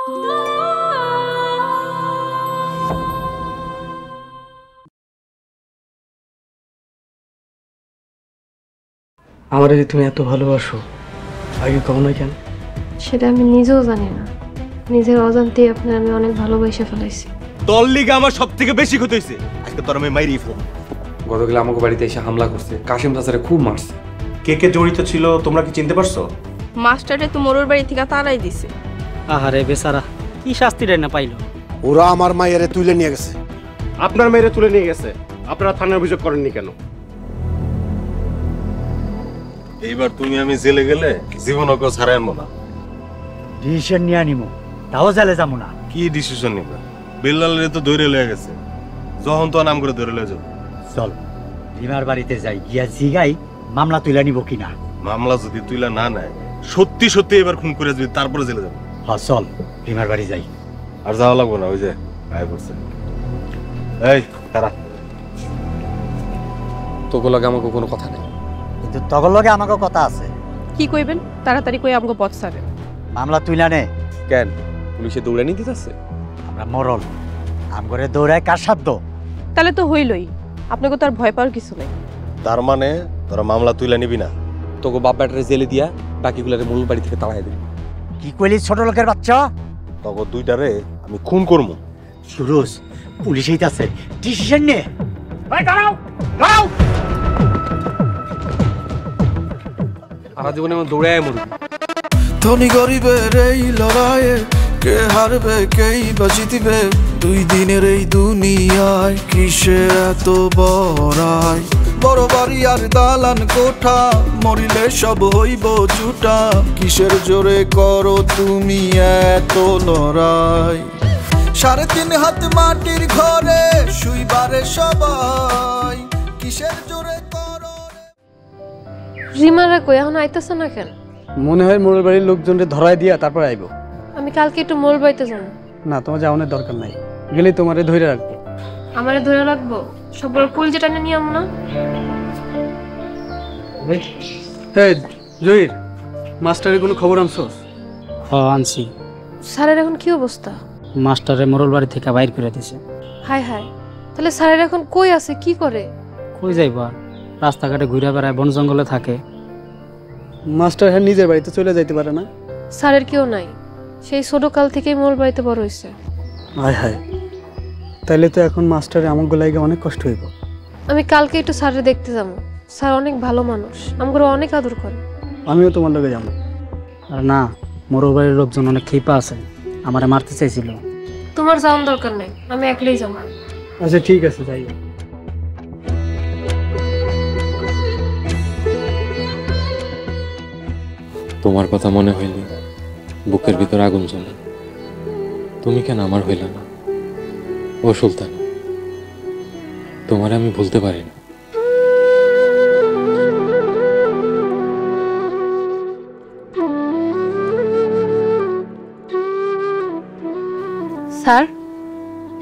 আমার যে তুমি এত ভালোবাসো আগে কও না কেন? সেটা আমি নিজেও জানি না, নিজের অজান্তে আপনার আমি অনেক ভালোবেসে ফেলাইছি। তোর লিগে আমার সব থেকে বেশি ক্ষতি হয়েছে, আজকে তোর আমি মাইরি ফেলব। গতকাল আমাকে বাড়িতে এসে হামলা করছে, কাশিম চাচারে খুব মারছে। কে কে জড়িত ছিল তোমরা কি চিনতে পারছো? মাস্টারে তো মোরর বাড়ি থেকে তাড়াই দিছে। আহারে বেচারা, কি শাস্তিটাই না পাইলো। ওরা আমার মায়েরে তুলে নিয়ে গেছে। আপনার মেয়েরে তুলে নিয়ে গেছে, আপনারা থানায় অভিযোগ করেননি কেন? এইবার তুমি আমি জেলে গেলে জীবনও কেউ ছাড়াই আনবো না। ডিসিশন নিয়ে আনিমো, তাও জেলে যাবো না। কি ডিসিশন নিবা? বিল্লালের তো ধরে লয়ে গেছে, যখন তো নাম করে ধরে লয়ে যাবো। চল রিমার বাড়িতে যাই, গিয়া জিগাই মামলা তুলে নিব কিনা। মামলা যদি তুইলা না নেয়, সত্যি সত্যি এবার খুন করে যাবি, তারপরে জেলে যাবো। হ্যাঁ চল রিমার বাড়ি যাই। আর যাওয়া লাগবো না, ওই যে আয় পড়ছে। এই তারা তোকে লাগে আমাকে কোনো কথা নেই, কিন্তু তখন লগে আমাকে কথা আছে। কি কইবেন? তাড়াতাড়ি কই আমগো পথ ছাড়ে। মামলা তুইলা নে। কেন পুলিশে দৌড়ানি দিতেছে? আমরা মরল, আমগরে দৌড়ায় কার সাধ্য? তাহলে তো হইলই, আপনাকে তো আর ভয় পাওয়ার কিছু নেই। তার মানে তোরা মামলা তুইলা নিবি না? তোকে বাপ ব্যাটারে জেলে দিয়া বাকিগুলারে মূল বাড়ি থেকে তাড়াই দিবি। কি কইলি ছোট লোকের বাচ্চা? তখন দুইটারে আমি খুন করবো। সুরজ পুলিশ এইতাছে, ডিসিশন নে। ভাই দাঁড়াও দাঁড়াও। সারা জীবনে আমি দৌড়ায় মরবি। ধনী গরিবের এই লড়াইয়ে কে হারবে কেই বা জিতবে, দুই দিনের এই দুনিয়ায় কিসের এত বড়াই। বড় বাড়ি আর দালান কোঠা, মরিলে সব হইব জুটা, কিসের জোরে করো তুমি এত লড়াই। 3.5 হাত মাটির ঘরে শুইবারে সবাই, কিসের জোরে করো। রিমারা কই এখন আইতাছে না কেন? মনে হয় মোর বাড়ির লোকজনকে ধরায় দিয়া তারপর আইবো। আমি কালকে একটু মোর বাড়িতে যাবো। না, তোমার যাওয়ানোর দরকার নাই, গেলেই তোমারে ধরে রাখবো। আমারে ধরে রাখবো? সবার কুল যেটা নিয়ে আমো না। এই জহির, মাস্টারের কোনো খবর আনছস? আনছি। স্যারের এখন কি অবস্থা? মাস্টারে মোরল বাড়ি থেকে বাইর করে দিছে। হাই হাই, তাহলে স্যারের এখন কই আছে, কি করে? কই যাইবা, রাস্তাঘাটে ঘুরে বেড়ায়, বন জঙ্গলে থাকে। মাস্টার হ্যাঁ নিজের বাড়িতে চলে যাইতে পারে না? স্যারের কেউ নাই, সেই ছোটকাল থেকেই মোর বাড়িতে বড় হয়েছে। হায় হায়, তাইলে তো এখন মাস্টারে আমাকে লাগে অনেক কষ্ট হইব। আমি কালকে একটু স্যারের দেখতে যাবো। স্যার অনেক ভালো মানুষ, আমাকে অনেক আদর করে। আমিও তোমার লগে যাবো। আর না, মোরল বাড়ির লোকজন অনেক ক্ষেপা আছে, আমারে মারতে চাইছিল। তোমার যাওয়ার দরকার নাই, আমি একলাই যাবো। আচ্ছা ঠিক আছে, যাই। তোমার কথা মনে হইলে বুকের ভিতর আগুন জ্বলে। তুমি কেন আমার হইলে না? ও সুলতান, তোমার আমি ভুলতে পারি না। স্যার,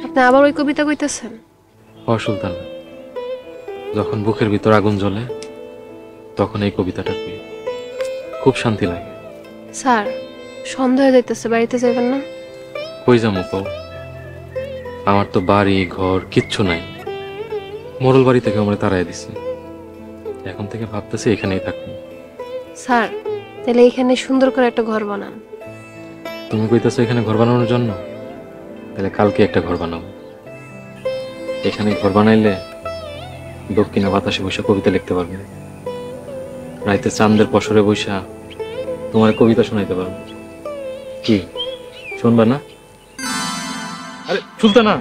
আপনি আবার ওই কবিতা কইতেছেন? ও সুলতান, যখন বুকের ভিতর আগুন জ্বলে তখন এই কবিতাটা কই, খুব শান্তি লাগে। স্যার, সন্দেহ যাইতেছে, বাড়িতে যাবেন না? কই যাবো কও? আমার তো বাড়ি ঘর কিচ্ছু নাই, মোরল বাড়ি থেকে আমরা তাড়াই দিছি। এখন থেকে ভাবতেছি এখানেই থাকবো। স্যার, তাহলে এখানে সুন্দর করে একটা ঘর বানান। তুমি কইতেছো এখানে ঘর বানানোর জন্য? তাহলে কালকে একটা ঘর বানাবো। এখানে ঘর বানাইলে দক্ষিণা বাতাসে বসে কবিতা লিখতে পারবে, রাইতে চাঁদের পশরে বসা তোমার কবিতা শোনাইতে পারবো। কি শুনবা না? আরে সুলতানা,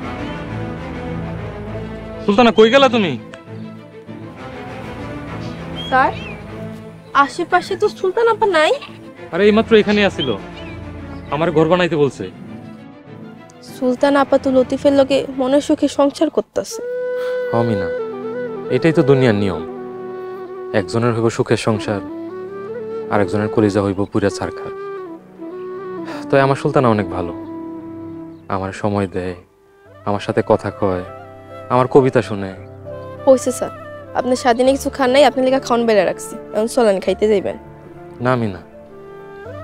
সুলতানা কই গেলা তুমি? স্যার, আশেপাশে তো সুলতান আপা নাই। আরে এইমাত্র এখানে আসিল, আমার ঘর বানাইতে বলছে। সুলতান আপা তো লতিফের লগে মনে সুখে সংসার করতেছে। আমি না, এটাই তো দুনিয়ার নিয়ম। একজনের হইব সুখের সংসার, আর একজনের কলিজা হইব পুরা ছারখার। তো আমার সুলতানা অনেক ভালো, আমার সময় দেয়, আমার সাথে কথা কয়, আমার কবিতা শুনে। হইছে স্যার, আপনি স্বাধীনে কিছু খান নাই, আপনি লেখা খাওয়ান বেড়ে রাখছি, এখন চলেন খাইতে যাইবেন। না আমি না,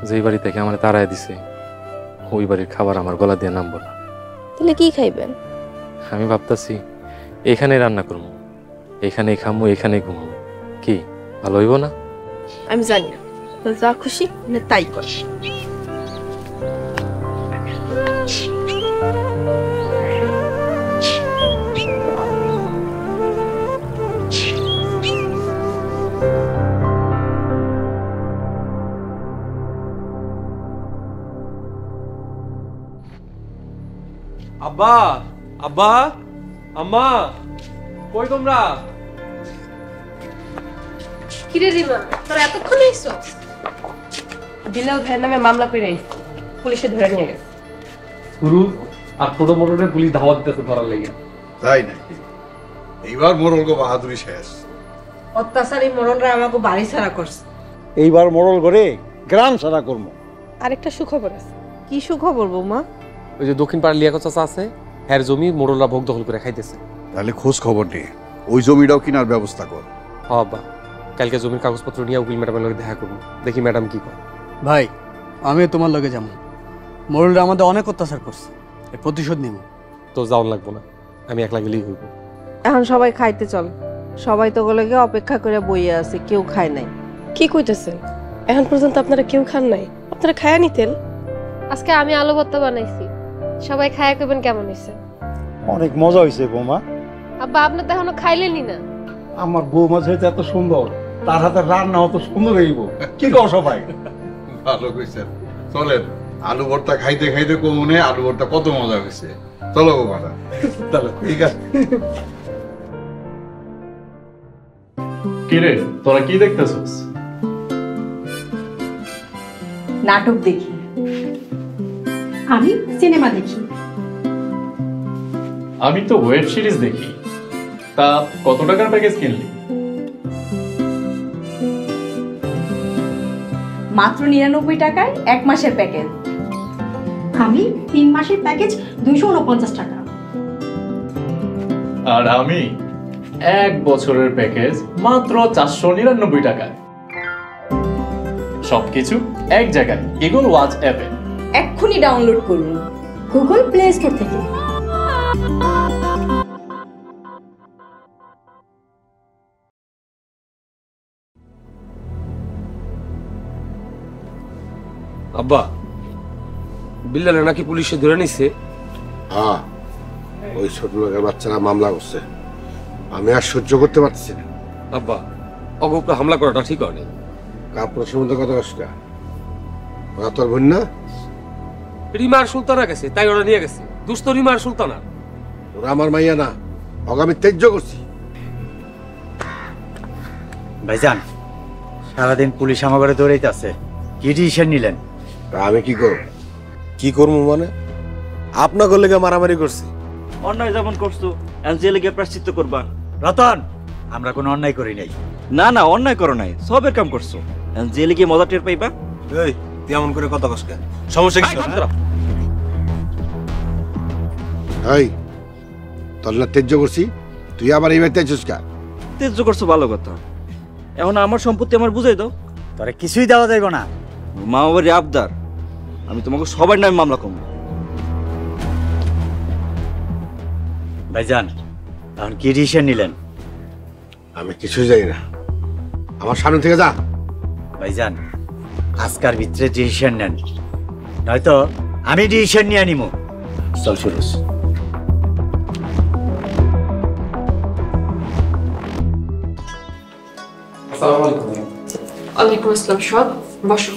যেই বাড়ি থেকে আমার তাড়ায় দিছে ওই বাড়ির খাবার আমার গলা দিয়ে নামবো না। তাহলে কি খাইবেন? আমি ভাবতাছি এখানে রান্না করবো, এখানেই খামো, এখানেই ঘুমাবো। কি ভালো হইব না? আমি জানি না, তো যা খুশি মানে তাই কর। আব্বা, আব্বা, আম্মা, কই তোমরা? কিরে রিমা, তোরা এতক্ষণ এসছো? বিল্লাল ভাইয়ের নামে মামলা করে আইছি, পুলিশে ধরে নিয়ে গেছে। শুরু আর ছোট মোটরের পুলিশ ধাওয়া দিতেছে ধরার লেগে। তাই নাকি? এইবার মোরল গো বাহাদুরি শেষ। অত্যাচারী মরণরা আমাকে বাড়ি ছাড়া করছে। এইবার মোড়ল করে গ্রাম সারা করবো। আরেকটা সুখবর আছে। কি সুখবর বৌমা? ওই যে দক্ষিণ পাড়ার লিয়াকত চাচা আছে, হ্যার জমি মোড়লরা ভোগ দখল করে খাইতেছে। তাহলে খোঁজ খবর নিয়ে ওই জমিটাও কেনার ব্যবস্থা কর। হ আব্বা, কালকে জমির কাগজপত্র নিয়ে উকিল ম্যাডামের লগে দেখা করবো, দেখি ম্যাডাম কি করে। ভাই আমি তোমার লগে যাবো। মোরলরা আমাদের অনেক অত্যাচার করছে, এর প্রতিশোধ নিব। তো যাওয়ান লাগবো না, আমি একলা গেলেই হইব। এখন সবাই খাইতে চল। সবাই তো গলে অপেক্ষা করে বইয়ে আছে, কেউ খায় নাই। কি কইতেছেন? এখন পর্যন্ত আপনারা কেউ খান নাই? আপনারা খায়া নিতেন। আজকে আমি আলু ভর্তা বানাইছি, সবাই খায়া কইবেন কেমন হয়েছে। অনেক মজা হয়েছে বৌমা। আব্বা আপনি তো এখনো খাইলেনই না। আমার বৌমা যেহেতু এত সুন্দর, তার হাতে রান্না অত সুন্দর হইব। কি কও সবাই? ভালো কইছেন। চলেন, আলু ভর্তা খাইতে খাইতে কমনে আলু ভর্তা কত মজা হয়েছে। চলো গো মারা। তাহলে ঠিক আছে। কিরে তোরা কি দেখতেছস? নাটক দেখি। আমি সিনেমা দেখি। আমি তো ওয়েব সিরিজ দেখি। তা কত টাকার প্যাকেজ কিনলি? মাত্র 99 টাকায় 1 মাসের প্যাকেজ। আমি 3 মাসের প্যাকেজ 249 টাকা। আর আমি 1 বছরের প্যাকেজ মাত্র 499 টাকায়। সবকিছু এক জায়গায়, ইগল ওয়াচ অ্যাপে। এক্ষুনি ডাউনলোড করুন গুগল প্লে স্টোর থেকে। আব্বা, বিল্লালে নাকি পুলিশে ধরে নিছে? হ্যাঁ, ওই ছোট লোকের বাচ্চারা মামলা করছে। আমি আর সহ্য করতে পারছি না। আব্বা, অগোপে হামলা করাটা ঠিক হয়নি। কাপড় সম্বন্ধে কত কষ্ট। ওরা তোর বোন না? রিমার সুলতানা গেছে, তাই ওরা নিয়ে গেছে। দুস্থ রিমার সুলতানা। ওরা আমার মাইয়া না, আমি ত্যায্য করছি। ভাইজান, সারাদিন পুলিশ আমার ঘরে দৌড়াইতেছে, কি ডিসিশন নিলেন? আমি কি করব? কি করবো মানে? আপনার লেগে মারামারি করছি। অন্যায় যেমন করছো, জেলে গিয়ে প্রায়শ্চিত্ত করবা। রতন, আমরা কোনো অন্যায় করি নাই। না না, অন্যায় করো নাই, সবের কাম করছো। জেলে গিয়ে মজা টের পাইবা। এই তুই এমন করে কথা কস কেন? সমস্যা কি? এই তোর না ত্যায্য করছি, তুই আবার এই বাড়িতে আছিস কেন? তেজ্য করছো ভালো কথা, এখন আমার সম্পত্তি আমার বুঝাই দাও। তোরে কিছুই দেওয়া যাইব না। মা বাবার আবদার, আমি তোমাকে সবার নামে মামলা করবো। ভাইজান, এখন কি ডিসিশন নিলেন? আমি কিছুই জানি না, আমার সামনে থেকে যা। ভাইজান, আজকার ভিতরে ডিসিশন নেন, নয়তো আমি ডিসিশন নিয়ে নিব। চল সুরজ। আসসালামু আলাইকুম। ওয়ালাইকুম আসসালাম। সব বসো।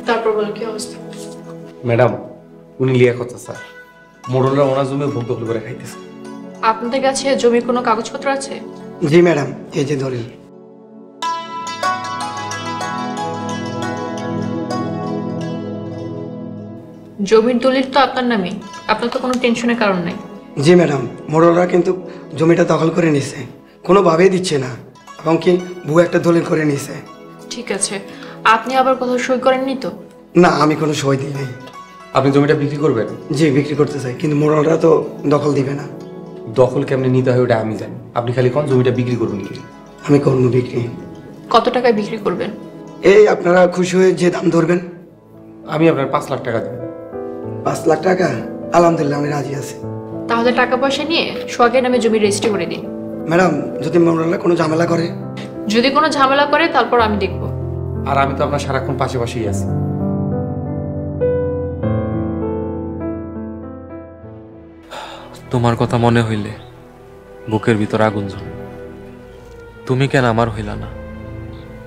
তারপর বলো কি অবস্থা? ম্যাডাম, উনি লিয়াকত চাচা, মোড়লরা ওনার জমি ভোগ দখল করে খাইতেছে। আপনাদের কাছে জমির কোনো কাগজপত্র আছে? জি ম্যাডাম, এই যে ধরেন। জমির দলিল তো আপনার নামে, আপনার তো কোনো টেনশনের কারণ নাই। জি ম্যাডাম, মোড়লরা কিন্তু জমিটা দখল করে নিছে, কোনোভাবেই দিচ্ছে না, এবং কি ভুয়া একটা দলিল করে নিছে। ঠিক আছে, আপনি আবার কোথাও সই করেননি তো? না, আমি কোনো সই দিই নাই। আপনি জমিটা বিক্রি করবেন? জি, বিক্রি করতে চাই, কিন্তু মোড়লরা তো দখল দিবে না। দখল কেমনে নিতে হয় ওটা আমি জানি, আপনি খালি কোন জমিটা বিক্রি করবেন কি? আমি করবো বিক্রি। কত টাকায় বিক্রি করবেন? এই আপনারা খুশি হয়ে যে দাম ধরবেন আমি আপনার 5 লাখ টাকা দেব। 5 লাখ টাকা? আলহামদুলিল্লাহ, আমি রাজি আছি। তাহলে টাকা পয়সা নিয়ে সোহাগের নামে জমি রেজিস্ট্রি করে দিন। ম্যাডাম, যদি মোড়লরা কোনো ঝামেলা করে? যদি কোনো ঝামেলা করে তারপর আমি দেখব। আর আমি তো আপনার সারাক্ষণ পাশাপাশিই আছি। তোমার কথা মনে হইলে বুকের ভিতর আগুন জ্বলে। তুমি কেন আমার হইলা না?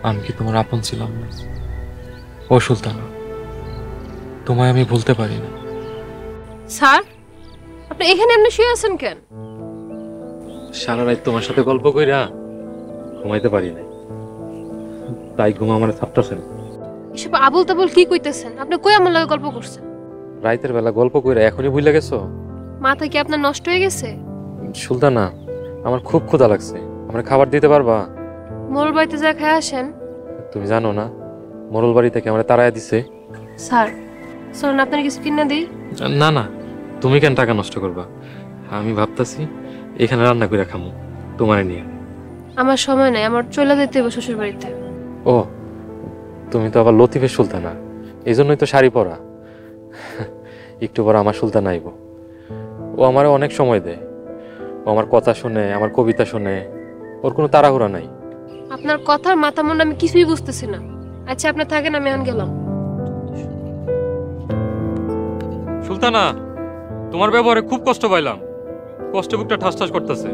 আমি কি তোমার আপন ছিলাম না? ও সুলতানা, তোমায় আমি ভুলতে পারি না। স্যার, আপনি এখানে এমনি শুয়ে আছেন কেন? সারা রাত তোমার সাথে গল্প কইরা ঘুমাইতে পারি না, তাই ঘুম আমার ছাপটাছে না। এসব আবুল তাবুল কি কইতেছেন? আপনি কই আমার লগে গল্প করছেন? রাতের বেলা গল্প কইরা এখনই ভুলে গেছো? মাথা কি আপনার নষ্ট হয়ে গেছে? সুলতানা, আমার খুব ক্ষুধা লাগছে, আমার খাবার দিতে পারবা? মোড়ল বাড়িতে যা খেয়ে আসেন। তুমি জানো না মোড়ল বাড়ি থেকে আমার তাড়াইয়া দিছে? স্যার, চলুন আপনার কিছু কিনে দিই। না না, তুমি কেন টাকা নষ্ট করবা? আমি ভাবতাছি এখানে রান্না করে খামু তোমারে নিয়ে। আমার সময় নাই, আমার চলে যেতে হবে শ্বশুর বাড়িতে। ও, তুমি তো আবার লতিফের সুলতানা, এই জন্যই তো শাড়ি পরা। একটু পর আমার সুলতানা আইব। ও আমারে অনেক সময় দেয়, ও আমার কথা শুনে, আমার কবিতা শুনে, ওর কোনো তাড়াহুড়া নাই। আপনার কথার মাথা মনে আমি কিছুই বুঝতেছি না। আচ্ছা, আপনি থাকেন, আমি এখন গেলাম। সুলতানা, তোমার ব্যবহারে খুব কষ্ট পাইলাম, কষ্ট বুকটা ঠাস ঠাস করতেছে।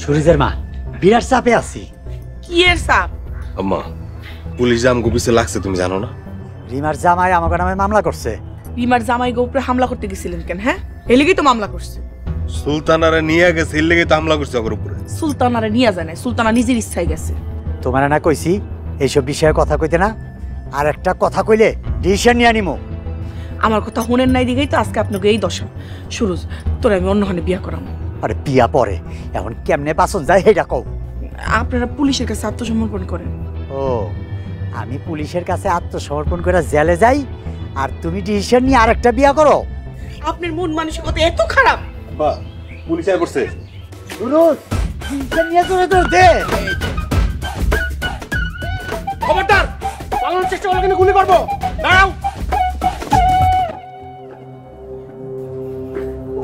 সুরিজের মা, বিরাট চাপে আছি। কি এর চাপ? আম্মা, পুলিশ জাম গুপিছে লাগছে, তুমি জানো না? রিমার জামাই আমাকে নামে মামলা করছে। রিমার জামাই গোপরে হামলা করতে গেছিলেন কেন? হ্যাঁ, এই লেগেই তো মামলা করছে। সুলতানারে নিয়ে গেছে, এর লেগে তো হামলা করছে ওর উপরে। সুলতানারে নিয়ে যায় না, সুলতানা নিজের ইচ্ছায় গেছে। তোমার না কইছি এইসব বিষয়ে কথা কইতে না, আর একটা কথা কইলে ডিসিশন নিয়ে আনিমু। আমার কথা শুনেন নাই দিকেই তো আজকে আপনাকে এই দশা। সুরজ, তোর আমি অন্যখানে বিয়া করাম। আরে বিয়া পরে, এখন কেমনে বাসন যায় সেটা কও। আপনারা পুলিশের কাছে আত্মসমর্পণ করেন। ও, আমি পুলিশের কাছে আত্মসমর্পণ করে জেলে যাই, আর তুমি ডিসিশন নিয়ে আরেকটা বিয়া করো? আপনার মন মানসিকতা এত খারাপ? বাহ, পুলিশ আয় করছে। সুরজ, ডিসিশন নিয়ে তোরে তোর দে। খবরদার, পালানোর চেষ্টা করলে কিন্তু গুলি করবো। দাঁড়াও।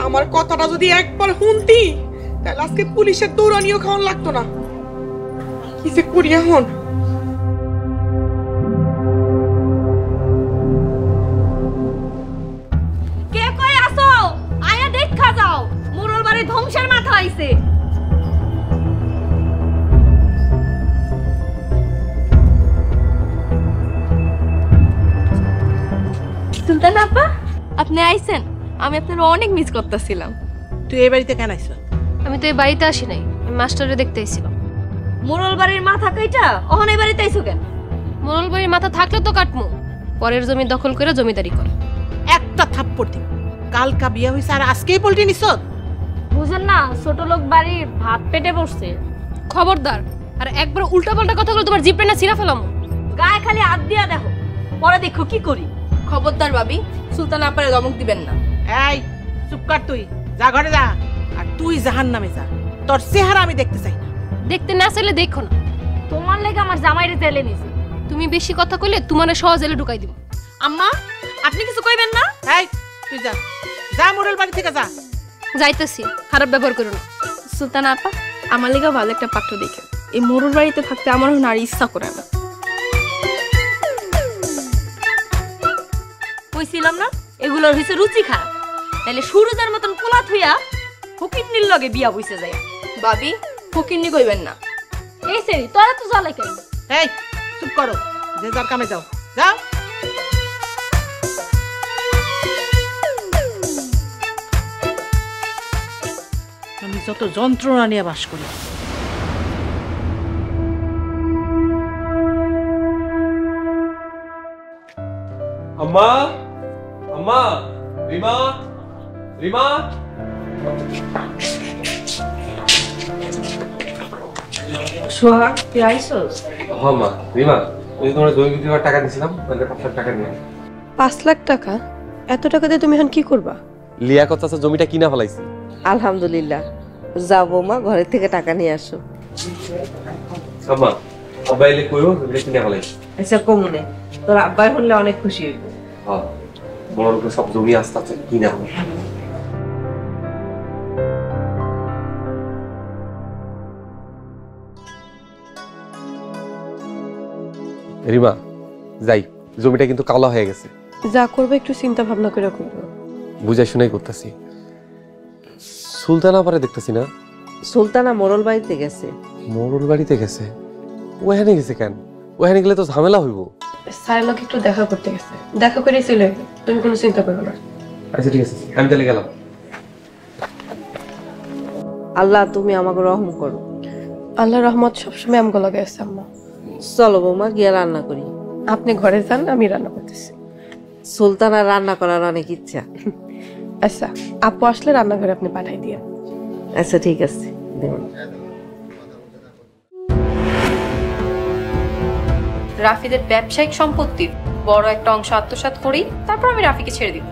আমার কথাটা যদি একবার শুনতি, তাহলে আজকে পুলিশের দৌড়ানিও খাওয়ান লাগতো না। কি যে করি এখন? কে কই আসো? আয়া দেখা যাও, মোরল বাড়ি ধ্বংসের মাথা আইছে। সুলতান আপা, আপনি আইছেন? আমি আপনার অনেক মিস করতেছিলাম। তুই এই বাড়িতে কেন আইছ? আমি তো এই বাড়িতে আসি নাই, আমি মাস্টারে দেখতে আইছিলাম। মোরল বাড়ির মাথা কাইটা অহন এই বাড়িতে আইছো কেন? মোরল বাড়ির মাথা থাকলে তো কাটমু, পরের জমি দখল করে জমিদারি করে। একটা থাপ্পড় দিন। কালকা বিয়া হইছে আর আজকেই পল্টি নিছ? বুঝেন না, ছোট লোক বাড়ির ভাত পেটে বসছে। খবরদার, আর একবার উল্টাপাল্টা কথা বলে তোমার জিপটা না ছিঁড়া ফেলাম। গায়ে খালি হাত দিয়া দেখো, পরে দেখো কি করি। খবরদার ভাবি, সুলতান আপারে ধমক দিবেন না। এই চুপ কর, তুই যা ঘরে যা, আর তুই জাহান্নামে যা। তোর চেহারা আমি দেখতে চাই না। দেখতে না চাইলে দেখো না। তোমার লাগে আমার জামাইরে জেলে নিছে। তুমি বেশি কথা কইলে তোমার সহজ জেলে ঢুকাই দিব। আম্মা, আপনি কিছু কইবেন না? এই তুই যা, যা মোড়ল বাড়ি থেকে যা। যাইতেছি, খারাপ ব্যবহার করো না। সুলতান আপা, আমার লেগে ভালো একটা পাত্র দেখে। এই মোড়ল বাড়িতে থাকতে আমার আর ইচ্ছা করে না। কইছিলাম না, এগুলোর হইছে রুচি খারাপ। তাইলে সুরজের মতন পোলা থুইয়া ফকিরনির লগে বিয়া বইছে যায়। ভাবি, ফকিরনি কইবেন না। এই সেরি, তোরা তো জ্বালাই কেন? এই চুপ করো, যে যার কামে যাও, যাও। আমি যত যন্ত্রণা নিয়ে বাস করি। আম্মা আম্মা রিমা রিমা সোহাগ তুই আইসোস? হ্যাঁ মা রিমা ওই যে তোমার জমি বিক্রি করার টাকা দিয়েছিলাম, 5 লাখ টাকা নিয়ে। 5 লাখ টাকা? এত টাকা দিয়ে তুমি এখন কি করবা? লিয়াকত চাচা জমিটা কিনা ফেলাইছি। আলহামদুলিল্লাহ। যাও বৌমা, ঘরের থেকে টাকা নিয়ে আসো। আম্মা আব্বা এলে কইও জমিটা কিনা ফেলাইছি। আচ্ছা কমুনে, তোর আব্বাই হলে অনেক খুশি হইব। হ্যাঁ বড় করে সব জমি আস্তে আস্তে কিনা হবে। রিমা যাই, জমিটা কিন্তু কালো হয়ে গেছে। যা করবে একটু চিন্তা ভাবনা করে করবো। বুঝাই শুনাই করতেছি। সুলতানা পারে দেখতেছি না। সুলতানা মোরল বাড়িতে গেছে। মোরল বাড়িতে গেছে? ওখানে গেছে কেন? ওখানে গেলে তো ঝামেলা হইব। স্যারের লোক একটু দেখা করতে গেছে, দেখা করে চলে যাবে, তুমি কোনো চিন্তা করবে না। আচ্ছা ঠিক আছে, আমি তাহলে গেলাম। আল্লাহ তুমি আমাকে রহম করো। আল্লাহ রহমত সবসময় আমগো লাগে আছে আম্মা। চলো বৌমা গিয়ে রান্না করি। আপনি ঘরে যান, আমি রান্না করতেছি। সুলতানার রান্না করার অনেক ইচ্ছা। আচ্ছা আপু আসলে রান্নাঘরে আপনি পাঠাই দিয়ে। আচ্ছা ঠিক আছে। রাফিদের ব্যবসায়িক সম্পত্তির বড় একটা অংশ আত্মসাৎ করি, তারপর আমি রাফিকে ছেড়ে দিব।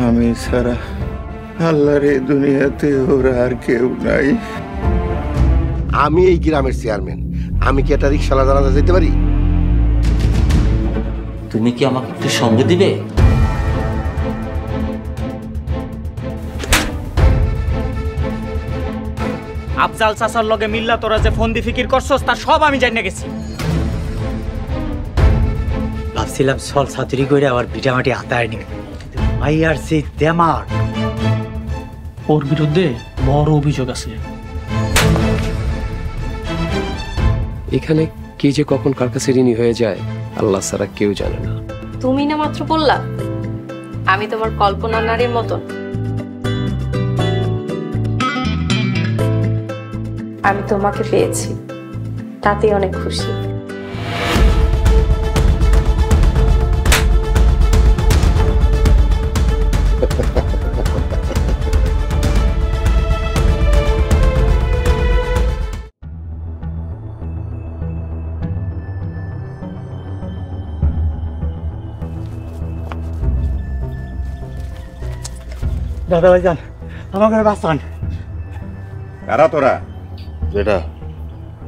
আমি ছাড়া আল্লাহর এই দুনিয়াতে ওর আর কেউ নাই। আমি এই গ্রামের চেয়ারম্যান, আমি কি একটা রিক্সাওয়ালা জানাজা যেতে পারি? তুমি কি আমাকে একটু সঙ্গে দিবে? আফজাল চাচার লগে মিল্লা তোরা যে ফোন দি ফিকির করছস তার সব আমি জানি গেছি। ভাবছিলাম সল ছাতুরি করে আবার ভিটামাটি হাতায় নিবে, মাইয়ার সেই দেমার। ওর বিরুদ্ধে বড় অভিযোগ আছে। এখানে কে যে কখন কার কাছে ঋণী হয়ে যায় আল্লাহ ছাড়া কেউ জানে না। তুমি না মাত্র বললা আমি তোমার কল্পনা নারীর মতন। আমি তোমাকে পেয়েছি, তাতে অনেক খুশি। দাদা ভাইজান আমাকে বাঁচান। কারা তোরা? যেটা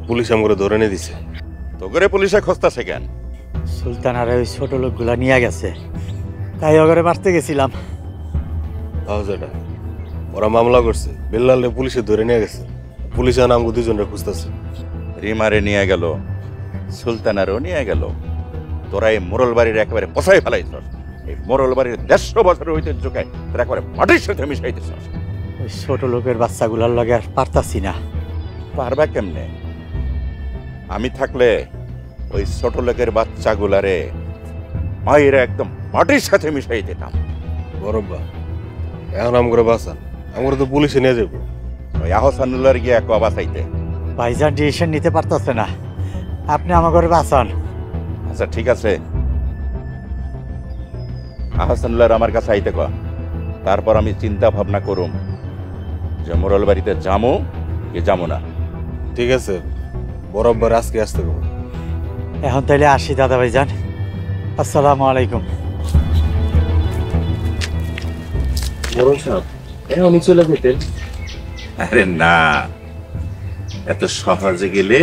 পুলিশ আমাকে ধরে নিয়ে দিছে। তো করে পুলিশে খোঁজতেছে কেন? সুলতানার ওই ছোট লোকগুলা নিয়ে গেছে, তাই ওগরে মারতে গেছিলাম। যেটা ওরা মামলা করছে, বেল্লালে পুলিশে ধরে নিয়ে গেছে। পুলিশ আমাকে দুজনরা খুঁজতেছে। রিমারে নিয়ে গেল, সুলতানারও নিয়ে গেল। তোরা এই মোরল বাড়ির একেবারে পচাই ফেলাইছ। এই মোরল বাড়ির 150 বছরের ঐতিহ্যকে তোরা একেবারে মাটির সাথে মিশাইতেছ। ওই ছোট লোকের বাচ্চাগুলার লগে আর পারতাছি না। পারবা কেমনে? আমি থাকলে ওই ছোট লোকের বাচ্চাগুলারে মায়ের একদম মাটির সাথে মিশাই দিতাম। বরব্বা এখন আমগরে বাঁচান, আমরা তো পুলিশে নিয়ে যাবো। ওই আহসানুল্লাহর গিয়ে এক বাঁচাইতে। ভাইজান ডিসিশন নিতে পারতেছে না, আপনি আমাকে বাঁচান। আচ্ছা ঠিক আছে, আহসানুল্লাহর আমার কাছে আইতে কয়, তারপর আমি চিন্তা ভাবনা করুম যে মোরল বাড়িতে যামো কি যামো না। ঠিক আছে, বরব্বার আজকে আসতে গো। এখন তাইলে আসি দাদা ভাইজান, আসসালামু আলাইকুম। মোরল সাহেব এখনই চলে যেতেন? আরে না, এত সহজে গেলে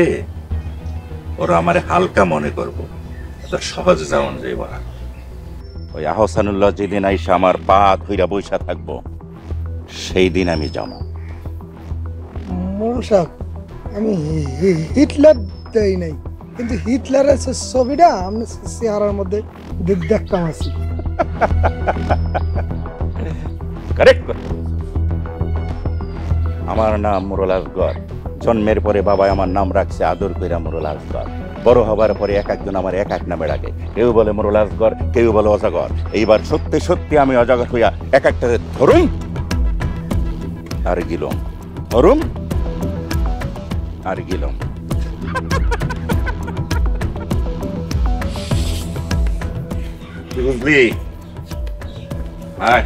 ওরা আমারে হালকা মনে করবো, এত সহজে যাওয়ান যাইব না। ওই আহসানুল্লাহ যেদিন আইসা আমার পা ধইরা বইসা থাকবো, সেই দিন আমি যাবো। মোরল সাহেব আমি হিটলার দেই নাই, কিন্তু হিটলারের ছবিটা আমি চেহারার মধ্যে দেখতাম আছি। কারেক্ট। আমার নাম মোরল আসগর। জন্মের পরে বাবা আমার নাম রাখছে আদর কইরা মোরল আসগর। বড় হবার পরে এক একজন আমার এক এক নামে ডাকে। কেউ বলে মোরল আসগর, কেউ বলে অজাগর। এইবার সত্যি সত্যি আমি অজাগর হইয়া এক একটাতে ধরুম আর গিলম, ধরুম আর গিলম। বুঝলি? আয়।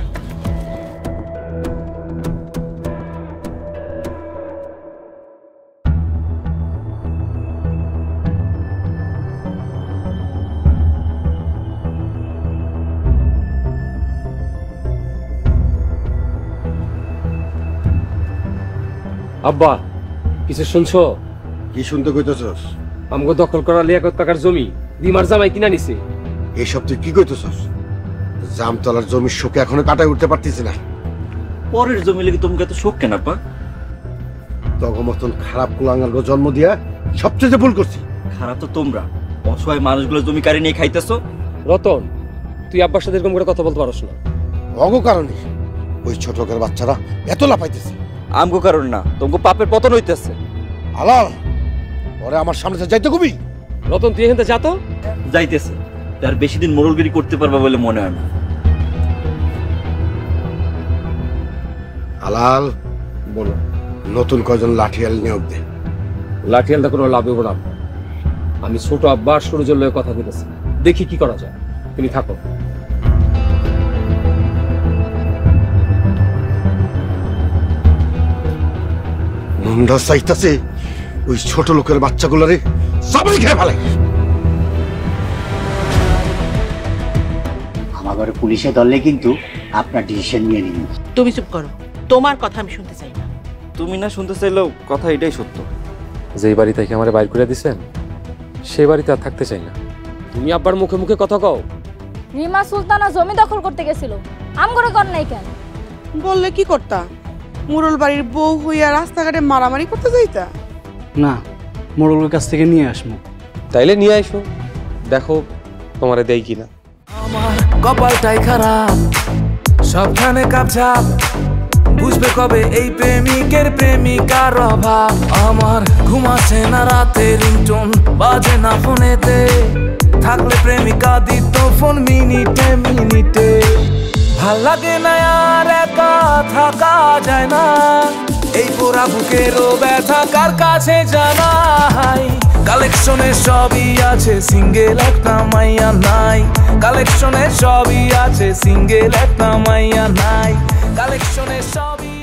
আব্বা কিছু শুনছো? কি শুনতে কইতেছস? আমগো দখল করা লিয়াকত কাকার জমি দিমার জামাই কিনা নিছে। এইসব তুই কি কইতেছস? জামতলার জমির শোকে এখনো কাটায় উঠতে পারতিস না। পরের জমি লেগে তুমি এত শোক কেন আপা? তখন মতন খারাপ কুলাঙ্গার জন্ম দিয়া সবচেয়ে ভুল করছি। খারাপ তো তোমরা, অসহায় মানুষগুলো জমি কাড়ি নিয়ে খাইতেছো। রতন, তুই আব্বার সাথে এরকম করে কথা বলতে পারছ না। অগো কারণে ওই ছোট লোকের বাচ্চারা এত লাফাইতেছে। আমগো কারণ না, তোমাকে পাপের পতন হইতেছে। আলাল ওরে আমার সামনে যাইতে কবি। রতন তুই এখান থেকে যা তো। যাইতেছে, আর বেশি দিন মোড়লগিরি করতে পারবা বলে মনে হয় না। আলাল বলো, নতুন কয়জন লাঠিয়াল নিয়োগ দে। লাঠিয়ালটা কোনো লাভ হবো না। আমি ছোট আব্বা সূর্যের লয়ে কথা বলেছি, দেখি কি করা যায়। তুমি থাকো। মুন্ডা চাইতাছে ওই ছোট লোকের বাচ্চাগুলোরে সবাই খেয়ে ফেলে। আমার ঘরে পুলিশে ধরলে কিন্তু আপনার ডিসিশন নিয়ে নিন। তুমি চুপ করো, তোমার কথা আমি শুনতে চাই না। তুমি না শুনতে চাইলেও কথা এটাই সত্য। যেই বাড়ি থেকে আমার বাইর করে দিছেন সেই বাড়িতে আর থাকতে চাই না। তুমি আব্বার মুখে মুখে কথা কও। রিমা সুলতানা জমি দখল করতে গেছিল, আমগরে কর নাই কেন? বললে কি করতা? মুরল বাড়ির বউ হইয়া রাস্তাঘাটে মারামারি করতে যাইতা? না, মোড়লের কাছ থেকে নিয়ে আসবো। তাইলে নিয়ে আইসো, দেখো তোমারে দেই কিনা। আমার কপালটাই খারাপ, সবখানে কাপঝাপ, বুঝবে কবে এই প্রেমিকের প্রেমিকার অভাব। আমার ঘুমাচ্ছে না রাতে, রিংটোন বাজে না ফোনেতে, থাকলে প্রেমিকা দিত ফোন মিনিটে মিনিটে। ভাল লাগে না আর একা থাকা যায় না, এই পোড়া বুকেরও ব্যথা কার কাছে জানাই। কালেকশনে সবই আছে, সিঙ্গেল একটা মাইয়া নাই। কালেকশনে সবই আছে, সিঙ্গেল একটা মাইয়া নাই। কালেকশনে সবই